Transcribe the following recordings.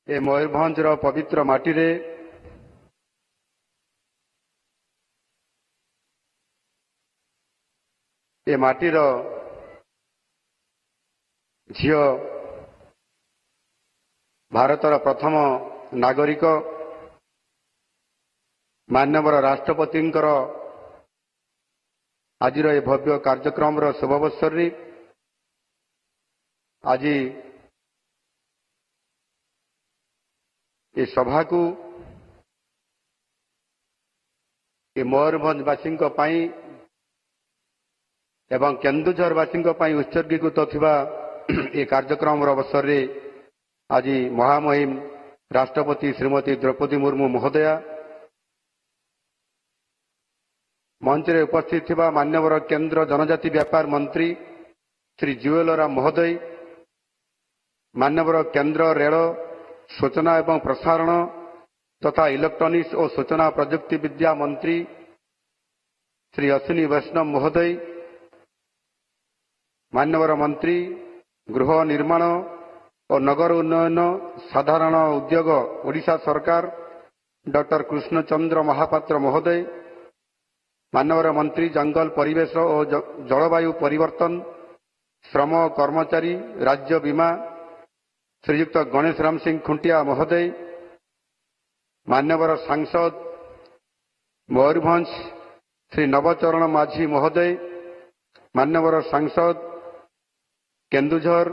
ए मयूरभंजर पवित्र माटी ए माटीर झियो भारतर प्रथम नागरिक माननीय राष्ट्रपति आज ये भव्य कार्यक्रम शुभावसर आज ये सभा को मयूरभंजवासी एवं केन्दुझरवासी उत्सर्गीकृत थिबा ये कार्यक्रम अवसर रे आज महामहिम राष्ट्रपति श्रीमती द्रौपदी मुर्मू महोदया मंच रे उपस्थित थिबा मान्यवर केंद्र जनजाति व्यापार मंत्री श्री जुएल राम महोदय, मान्यवर केंद्र रेल सूचना एवं प्रसारण तथा इलेक्ट्रॉनिक्स और सूचना प्रजुक्ति विद्या मंत्री श्री अश्विनी वैष्णव महोदय, मान्यवर मंत्री गृह निर्माण और नगर उन्नयन साधारण उद्योग ओडिशा सरकार डॉक्टर कृष्णचंद्र महापात्र महोदय, मान्यवर मंत्री जंगल परिवेश और जलवायु परिवर्तन श्रम कर्मचारी राज्य बीमा श्रीयुक्त गणेश राम सिंह खुंटिया महोदय, मान्यवर सांसद मयूरभंज श्री नवचरण माझी महोदय, मान्यवर सांसद केन्दुझर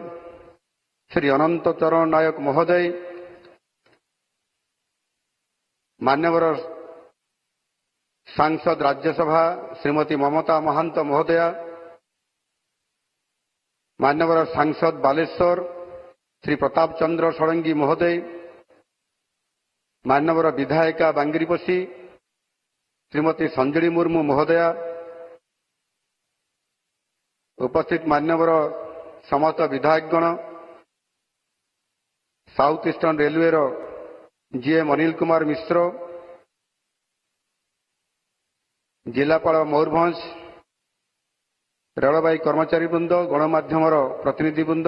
श्री अनंत चरण नायक महोदय, मान्यवर सांसद राज्यसभा श्रीमती ममता महांत महोदया, मान्यवर सांसद बालेश्वर श्री प्रताप चंद्र षडंगी महोदय, मान्यवर विधायिका बांगिरीपोशी श्रीमती संजली मुर्मू महोदया, उपस्थित मान्यवर समस्त विधायकगण, south eastern railway GM Anil Kumar Mishra, जिलापाल मयूरभंज, रेलवे कर्मचारी वृंद, गणमाध्यम प्रतिनिधि वृंद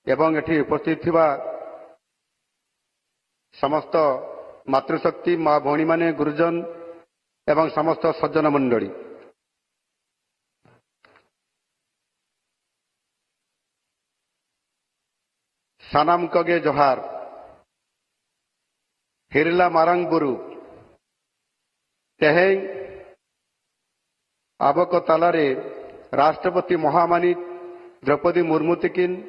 एवं एठी उपस्थित थिबा समस्त मातृशक्ति माँ भौणी माने गुरुजन एवं समस्त सज्जन मंडली, सानाम कगे जोहार। हिरला मारंग बुरु तेहे आबक तालारे राष्ट्रपति महामानी द्रौपदी मुर्मू तिकिन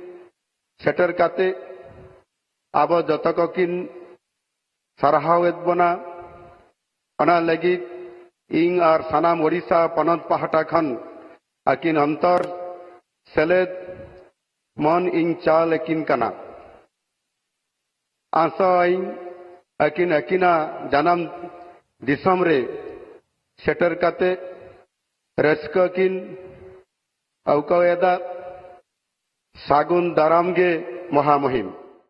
सेटर काते आब जतक किन साराहावेदबना अना लगी इंग आर सानाम ओडिशा पनत पहाटा खन अकिन अंतर सेलेद मन इंग चाल एकिन कना आशा आइन अकिन अकिना जानम दिसम रे सेटर काते रस्क किन अवकवेदा सागुन दारामगे महामहिम।